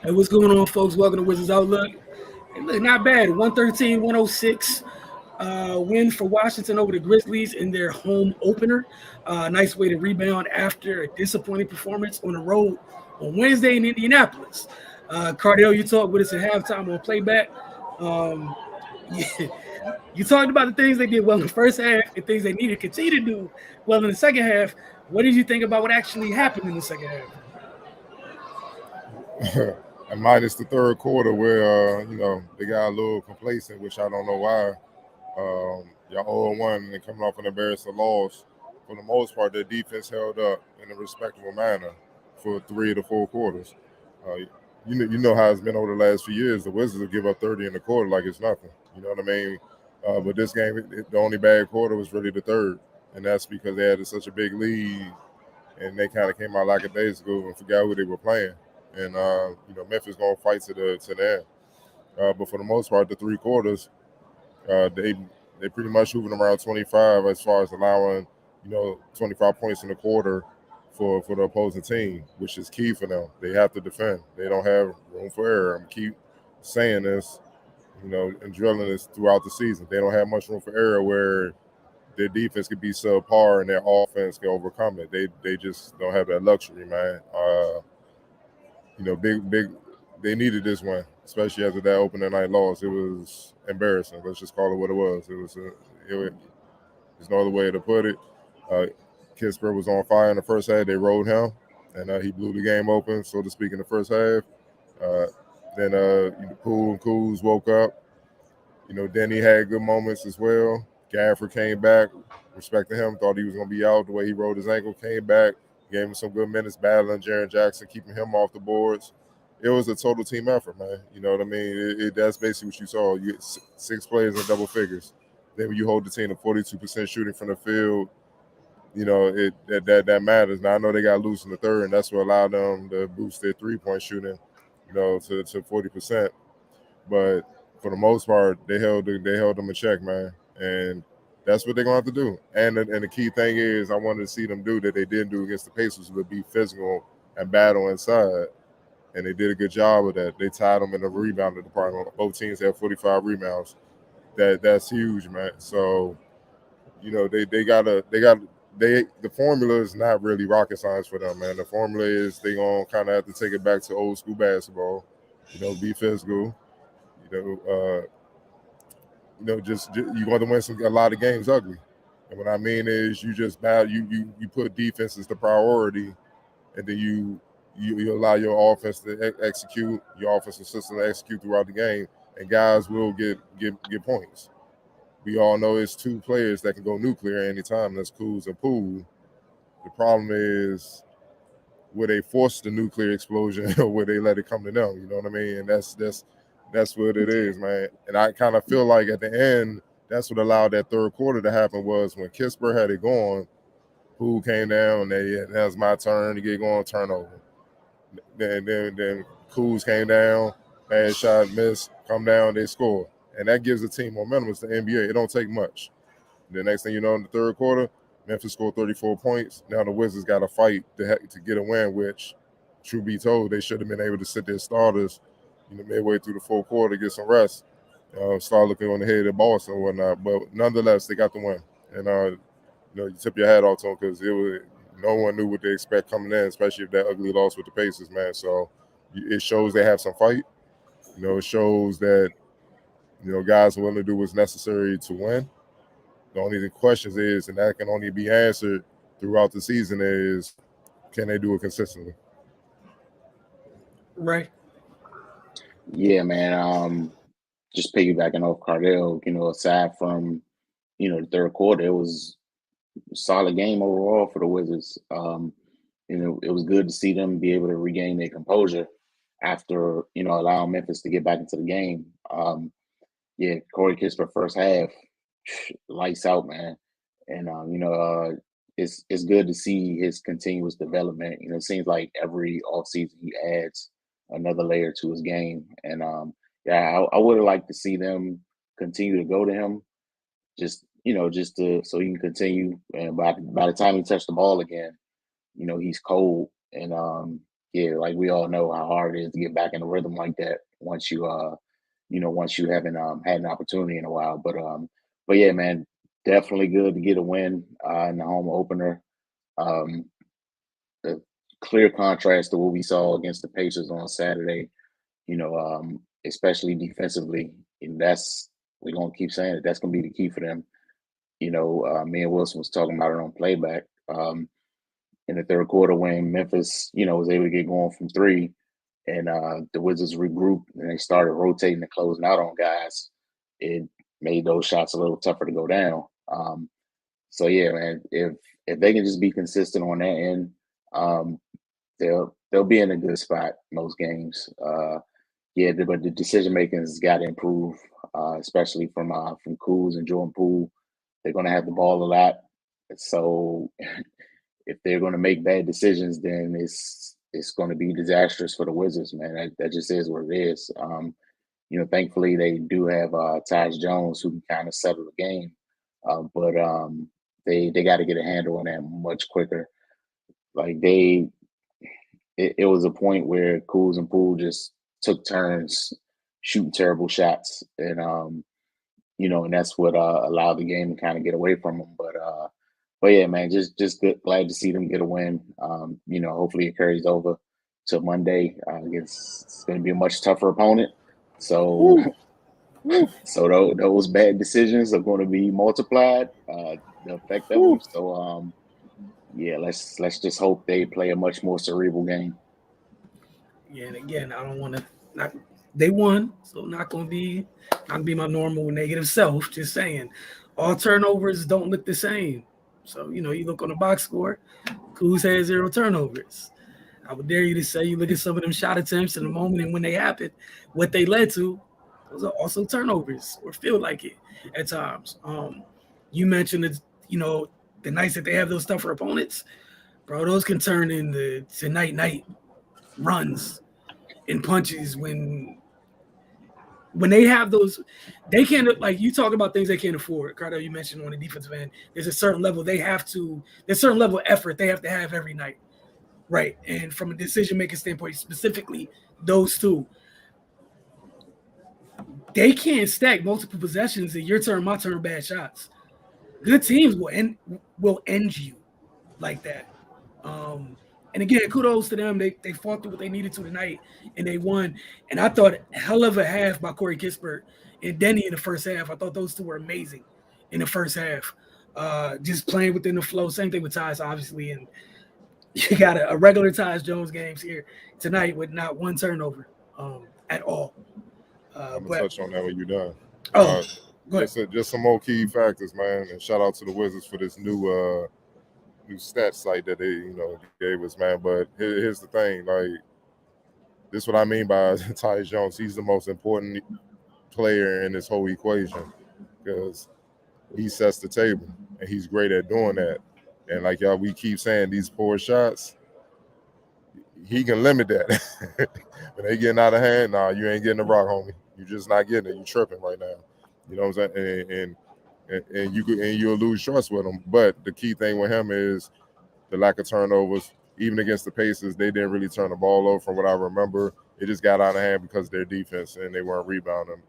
Hey, what's going on, folks? Welcome to Wizards Outlook. Hey, look, not bad. 113-106 win for Washington over the Grizzlies in their home opener. Nice way to rebound after a disappointing performance on the road on Wednesday in Indianapolis. Cardell, you talked with us at halftime on playback. Um, yeah, you talked about the things they did well in the first half and things they need to continue to do well in the second half. What did you think about what actually happened in the second half? And minus the third quarter where they got a little complacent, which I don't know why. Y'all 0-1 and then coming off an embarrassing loss. For the most part, their defense held up in a respectable manner for 3 to 4 quarters. Uh, you know how it's been over the last few years. The Wizards will give up 30 in the quarter like it's nothing. You know what I mean? But this game, the only bad quarter was really the third, and that's because they had such a big lead, and they kind of came out like a days ago and forgot who they were playing. And Memphis gonna fight to the end. But for the most part, the 3 quarters, they pretty much moving around 25 as far as allowing 25 points in the quarter for the opposing team, which is key for them. They have to defend. They don't have room for error. I'm keep saying this, and drilling this throughout the season. They don't have much room for error where their defense could be subpar and their offense can overcome it. They just don't have that luxury, man. Big. They needed this one, especially after that opening night loss. It was embarrassing. Let's just call it what it was. There's no other way to put it. Uh, Kispert was on fire in the first half. They rode him, and he blew the game open, so to speak, in the first half. Uh, then Poole and Kuz woke up. Denny had good moments as well. Gafford came back, respected him, thought he was going to be out the way he rolled his ankle, came back, gave him some good minutes battling Jaren Jackson, keeping him off the boards. It was a total team effort, man. You know what I mean? That's basically what you saw. You get 6 players in double figures. Then when you hold the team to 42% shooting from the field, that matters. Now I know they got loose in the third, and that's what allowed them to boost their 3-point shooting, to 40%. But for the most part, they held them in check, man, and that's what they're gonna have to do. And the key thing is, I wanted to see them do that they didn't do against the Pacers, would be physical and battle inside, and they did a good job of that. They tied them in the rebounding department. Both teams had 45 rebounds. That's huge, man. So the formula is not really rocket science for them, man. The formula is they gonna kind of have to take it back to old school basketball. Be physical. Just you want to win a lot of games ugly. And what I mean is you just you put defense as the priority, and then you allow your offense to execute, your offensive system to execute throughout the game, and guys will get points. We all know it's 2 players that can go nuclear anytime. That's Kuz and Poole. The problem is, will they force the nuclear explosion or will they let it come to them? You know what I mean? And that's what it is, man. And I kind of feel like at the end, that's what allowed that third quarter to happen was when Kispert had it going, Poole came down, and that was my turn to get going, turnover. Then Kuz came down, bad shot, miss, come down, they score. And that gives the team momentum. It's the NBA. It don't take much. The next thing you know, in the third quarter, Memphis scored 34 points. Now the Wizards got to fight to get a win, which, truth be told, they should have been able to sit their starters, midway through the fourth quarter, get some rest, start looking on the head of Boston and whatnot. But nonetheless, they got the win. And, you tip your hat off to them because no one knew what they expect coming in, especially if that ugly loss with the Pacers, man. So it shows they have some fight. It shows that, guys are willing to do what's necessary to win. The only questions is, and that can only be answered throughout the season, is can they do it consistently? Right. Yeah, man. Just piggybacking off Cardell, aside from, the third quarter, it was a solid game overall for the Wizards. It was good to see them be able to regain their composure after, allowing Memphis to get back into the game. Corey Kispert first half, lights out, man. And it's good to see his continuous development. It seems like every offseason he adds another layer to his game. And I would have liked to see them continue to go to him, just so he can continue. And by the time he touched the ball again, he's cold. And yeah, like we all know how hard it is to get back in a rhythm like that once you once you haven't had an opportunity in a while. But yeah, man, definitely good to get a win in the home opener. Um, a clear contrast to what we saw against the Pacers on Saturday. Especially defensively, and that's we're gonna keep saying it. That's gonna be the key for them. Me and Wilson was talking about it on playback. In the third quarter when Memphis, was able to get going from three, and the Wizards regrouped and they started rotating and closing out on guys. It made those shots a little tougher to go down. So yeah, man, if they can just be consistent on that end, um, they'll be in a good spot most games. But the decision making has got to improve, especially from Kuz and Jordan Poole. They're going to have the ball a lot, so if they're going to make bad decisions, then it's going to be disastrous for the Wizards, man. That just is what it is. Thankfully they do have Taj Jones who can kind of settle the game, but they got to get a handle on that much quicker. Like it was a point where Kuz and Poole just took turns shooting terrible shots, and that's what allowed the game to kind of get away from them. But yeah, man, just glad to see them get a win. Hopefully it carries over to Monday. It's going to be a much tougher opponent, so those bad decisions are going to be multiplied. The effect of them. So yeah, let's just hope they play a much more cerebral game. Yeah, and again, I don't want to. Not they won, so not gonna be my normal negative self. Just saying, all turnovers don't look the same. So you look on the box score, Kuz had 0 turnovers. I would dare you to say you look at some of them shot attempts in the moment and when they happened, what they led to, those are also turnovers or feel like it at times. You mentioned that the nights that they have those tougher opponents, bro. Those can turn into night runs and punches when they have those, they can't, like you talk about things they can't afford. Carter, you mentioned on the defensive end, there's a certain level there's a certain level of effort they have to have every night. Right. And from a decision making standpoint, specifically those two, they can't stack multiple possessions and your turn, my turn, bad shots. Good teams will end you like that. Um, and again, kudos to them. They fought through what they needed to tonight, and they won. And I thought hell of a half by Corey Kispert and Denny in the first half. I thought those two were amazing in the first half. Just playing within the flow. Same thing with Tyus, obviously. And you got a regular Tyus Jones games here tonight with not one turnover at all. I'm gonna But touch on that when you're done. oh, go ahead. Just some more key factors, man. And shout out to the Wizards for this new stat site that they gave us, man. But here's the thing, like this is what I mean by Tyus Jones. He's the most important player in this whole equation because he sets the table and he's great at doing that. And like y'all, we keep saying these poor shots, he can limit that. When they getting out of hand, nah, you ain't getting the rock, homie. You just not getting it. You tripping right now. You know what I'm saying? And you'll lose trust with him. But the key thing with him is the lack of turnovers. Even against the Pacers, they didn't really turn the ball over. From what I remember, it just got out of hand because of their defense and they weren't rebounding.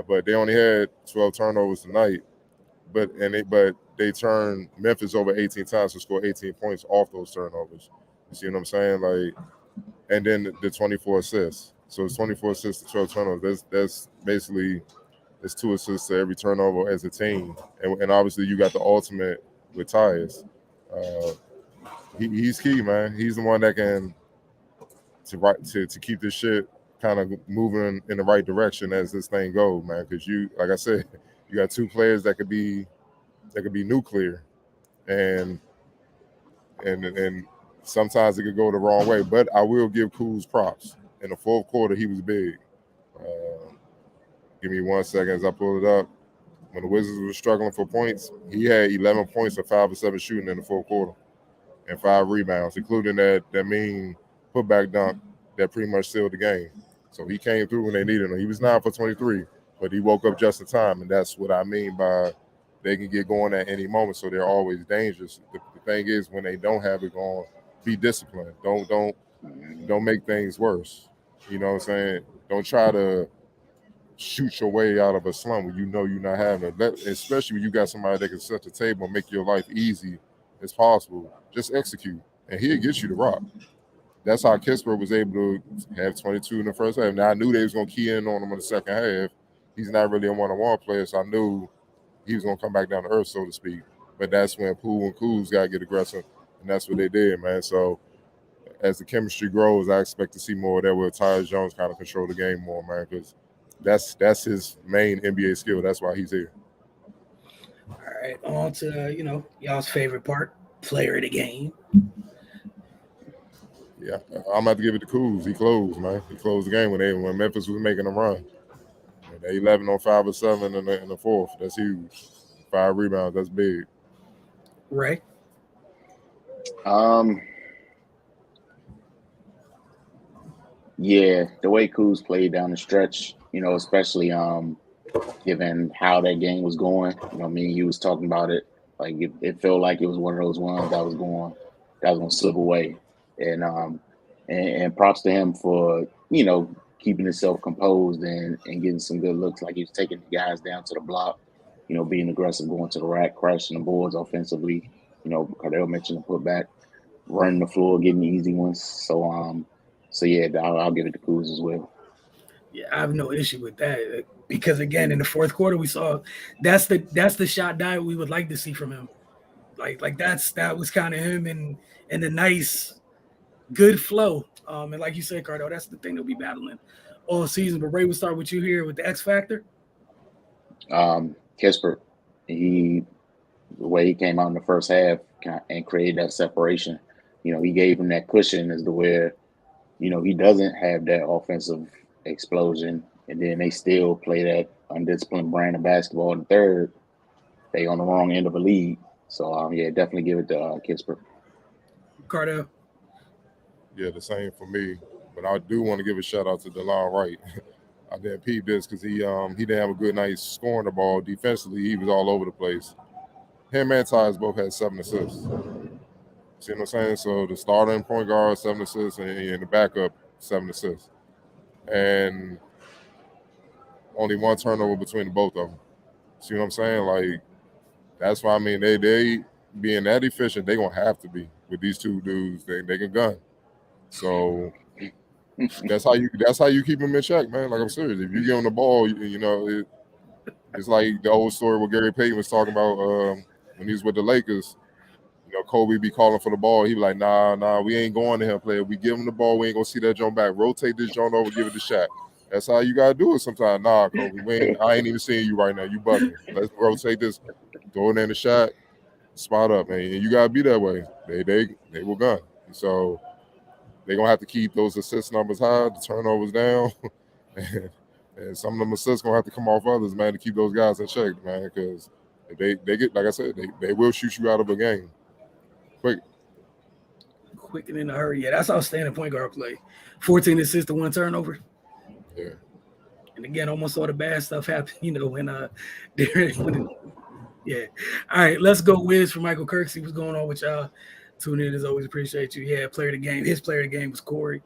But they only had 12 turnovers tonight. But they turned Memphis over 18 times to score 18 points off those turnovers. You see what I'm saying? Like, and then the 24 assists. So it's 24 assists to 12 turnovers. That's basically it's 2 assists to every turnover as a team. And obviously you got the ultimate with Tyus. He's key, man. He's the one that can to keep this shit kind of moving in the right direction as this thing goes, man. Because like I said, you got two players that could be nuclear, and sometimes it could go the wrong way. But I will give Kuz props. In the fourth quarter, he was big. Give me 1 second as I pull it up. When the Wizards were struggling for points, he had 11 points or 5 or 7 shooting in the fourth quarter and 5 rebounds, including that mean putback dunk that pretty much sealed the game. So he came through when they needed him. He was 9 for 23, but he woke up just in time, and that's what I mean by they can get going at any moment, so they're always dangerous. The thing is, when they don't have it going, be disciplined. Don't don't make things worse. You know what I'm saying? Don't try to shoot your way out of a slump when you know you're not having it. Especially when you got somebody that can set the table and make your life easy as possible. Just execute, and he'll get you the rock. That's how Kispert was able to have 22 in the first half. Now I knew they was gonna key in on him in the second half. He's not really a one-on-one player, so I knew he was gonna come back down to earth, so to speak. But that's when Poole and Kuz got to get aggressive, and that's what they did, man. So as the chemistry grows, I expect to see more of that where Tyus Jones kind of control the game more, man, because that's his main NBA skill. That's why he's here. All right, on to y'all's favorite part, player of the game. Yeah, I'm about to give it to Kuz. He closed, man. He closed the game when Memphis was making a run. And they 11 on 5 or 7 in the fourth. That's huge. 5 rebounds. That's big. Ray. Yeah, the way Kuz played down the stretch, especially given how that game was going. Me and you was talking about it. Like it felt like it was one of those ones that was gonna slip away. And props to him for, keeping himself composed and getting some good looks. Like he was taking the guys down to the block, being aggressive, going to the rack, crashing the boards offensively. Cardell mentioned the putback, running the floor, getting easy ones. So yeah, I'll give it to Kuz as well. Yeah, I have no issue with that because again, in the fourth quarter, we saw that's the shot diet we would like to see from him. Like that was kind of him and the nice, good flow. And like you said, Cardo, that's the thing they'll be battling all season. But Ray, we'll start with you here with the X factor. Kispert, the way he came out in the first half and created that separation, he gave him that cushion as to where, he doesn't have that offensive explosion, and then they still play that undisciplined brand of basketball in the third. They on the wrong end of the lead. So yeah, definitely give it to Kispert. Cardo. Yeah, the same for me. But I do want to give a shout out to DeLon Wright. I didn't peep this because he didn't have a good night scoring the ball. Defensively, he was all over the place. Him and Tyus both had 7 assists. See what I'm saying? So the starting point guard, 7 assists, and the backup, 7 assists. And only 1 turnover between the both of them. See what I'm saying? Like, that's why I mean they being that efficient, they gonna have to be with these two dudes. They can gun. So that's how you keep them in check, man. Like I'm serious. If you give them the ball, it's like the old story where Gary Payton was talking about when he was with the Lakers. Kobe be calling for the ball. He be like, nah, we ain't going to him, player. We give him the ball, we ain't gonna see that joint back. Rotate this joint over, give it to Shaq. That's how you gotta do it sometimes. Nah, Kobe, I ain't even seeing you right now. You bugging. Let's rotate this, throw it in the shot, spot up, man. And you gotta be that way. They will gun. So they're gonna have to keep those assist numbers high, the turnovers down. and some of them assists gonna have to come off others, man, to keep those guys in check, man. Because if they get, like I said, they will shoot you out of a game. Quick and in a hurry. Yeah, that's outstanding point guard play. 14 assists to 1 turnover. Yeah. And again, almost all the bad stuff happened, yeah. All right, let's go Wiz for Michael Kirksey. What's going on with y'all? Tune in as always. Appreciate you. Yeah, player of the game. His player of the game was Corey.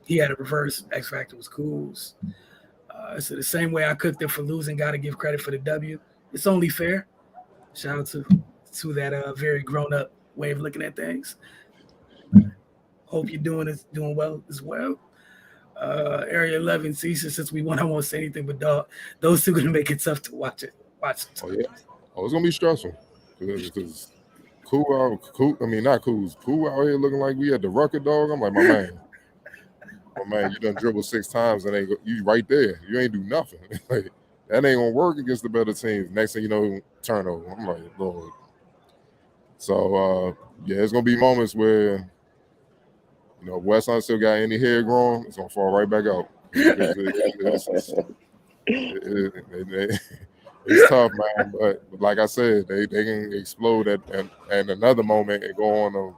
He had a reverse. X Factor was Kuz. So the same way I cooked it for losing, got to give credit for the W. It's only fair. Shout out to that very grown up way of looking at things. Hope you're doing well as well. Area 11 season, since we won, I won't say anything, but dog, those two are gonna make it tough to watch. Oh yeah. Oh, it's gonna be stressful because Cool. I mean, not Cool out here looking like we at the Rucker, dog. I'm like, my man, you done dribble 6 times and you right there. You ain't do nothing. Like, that ain't gonna work against the better teams. Next thing you know, turnover. I'm like, Lord. So yeah, it's gonna be moments where Westside still got any hair growing, it's gonna fall right back out. It's tough, man. But like I said, they can explode at another moment and go on a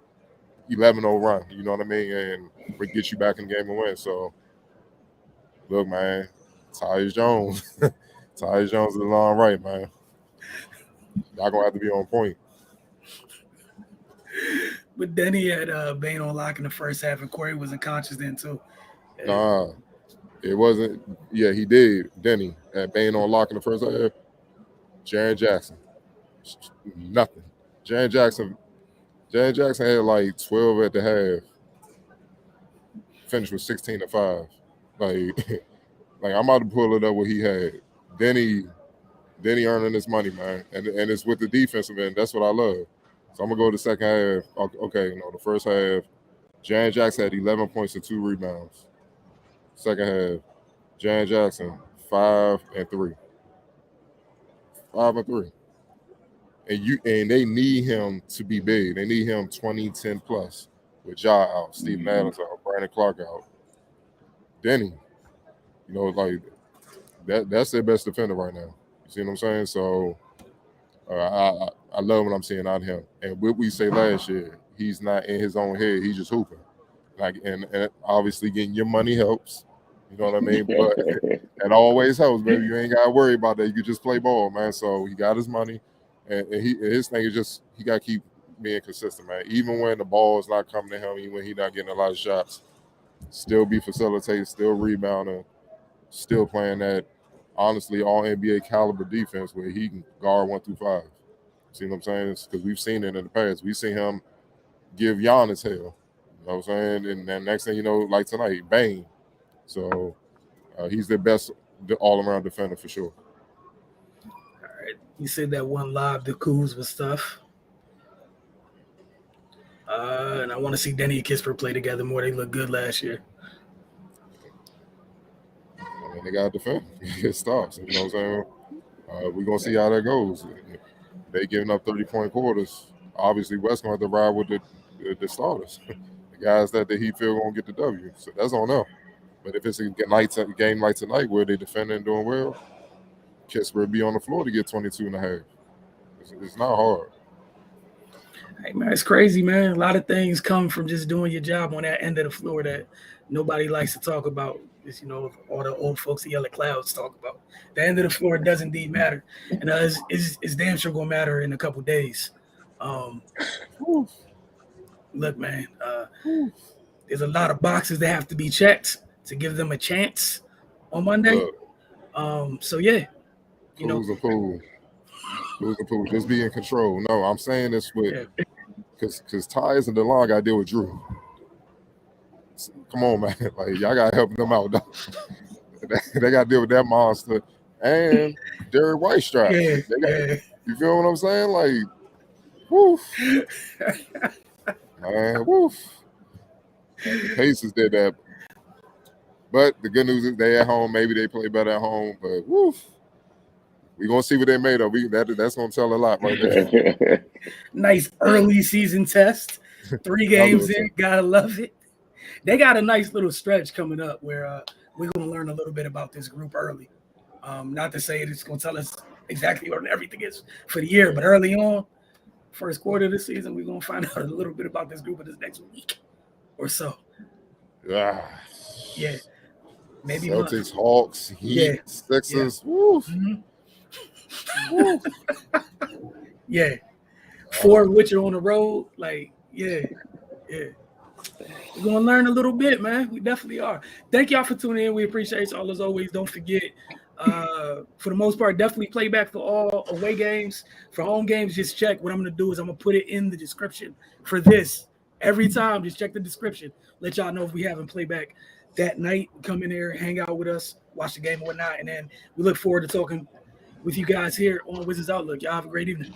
11-0 run. You know what I mean? And we get you back in the game and win. So look, man, Tyus Jones, Tyus Jones is long right, man. Y'all gonna have to be on point. But then he had Bane on lock in the first half, and Corey was unconscious then too. Nah, it wasn't. Yeah, he did. Denny had Bane on lock in the first half. Jaren Jackson, nothing. Jaren Jackson had like 12 at the half. Finished with 16-5. Like, like I'm about to pull it up what he had. Denny earning his money, man, and it's with the defensive end. That's what I love. So I'm gonna go to the second half. Okay, the first half, Jaren Jackson had 11 points and 2 rebounds. Second half, Jaren Jackson 5 and 3. 5 and 3. And they need him to be big. They need him 20, 10 plus. With Ja out, Steven Adams out, Brandon Clark out. Denny, like that's their best defender right now. You see what I'm saying? So I love what I'm seeing out of him. And what we say last year, he's not in his own head. He's just hooping. Like and obviously getting your money helps. You know what I mean? But it always helps, baby. You ain't gotta worry about that. You can just play ball, man. So he got his money, and his thing is just he got to keep being consistent, man. Even when the ball is not coming to him, even when he's not getting a lot of shots, still be facilitating, still rebounding, still playing that honestly all NBA caliber defense where he can guard 1 through 5. See what I'm saying? Because we've seen it in the past. We've seen him give Giannis hell. You know what I'm saying? And then next thing you know, like tonight, bang. So he's the best all-around defender for sure. All right. You said that one lob, the Kuz was tough. And I want to see Denny and Kispert play together more. They looked good last year. I mean, they got to defend. It stops. You know what I'm saying? We're going to see how that goes. They giving up 30-point quarters. Obviously, West going to have to ride with the starters. The guys that he feel going to get the W. So that's on them. But if it's a game like tonight where they defending and doing well, Kispert be on the floor to get 22 and a half. It's not hard. Hey, man, it's crazy, man. A lot of things come from just doing your job on that end of the floor that nobody likes to talk about. It's, all the old folks at Yellow Clouds talk about. The end of the floor does indeed matter. And it's damn sure going to matter in a couple days. Look, man, there's a lot of boxes that have to be checked to give them a chance on Monday. So, yeah. Losing pool. Just be in control. No, I'm saying this with because Tyus and DeLon got to deal with Drew. Come on, man. Like, y'all got to help them out. They got to deal with that monster and Derek Whitestrap. You feel what I'm saying? Like, woof. Man, woof. The Pacers did that. But the good news is they at home. Maybe they play better at home. But, woof. We're going to see what they made of. That's going to tell a lot right there. Nice early season test. 3 games in. Got to love it. They got a nice little stretch coming up where we're going to learn a little bit about this group early. Not to say it's going to tell us exactly what everything is for the year, but early on, first quarter of the season, we're going to find out a little bit about this group of this next week or so. Yeah. Maybe Celtics, Hawks, Heat, Sixers. Yeah. Mm-hmm. 4 of which are on the road. Like, yeah. We're going to learn a little bit, man. We definitely are. Thank y'all for tuning in. We appreciate y'all as always. Don't forget, for the most part, definitely play back for all away games. For home games, just check. What I'm going to do is I'm going to put it in the description for this. Every time, just check the description. Let y'all know if we haven't playback that night. Come in here, hang out with us, watch the game or whatnot. And then we look forward to talking with you guys here on Wizards Outlook. Y'all have a great evening.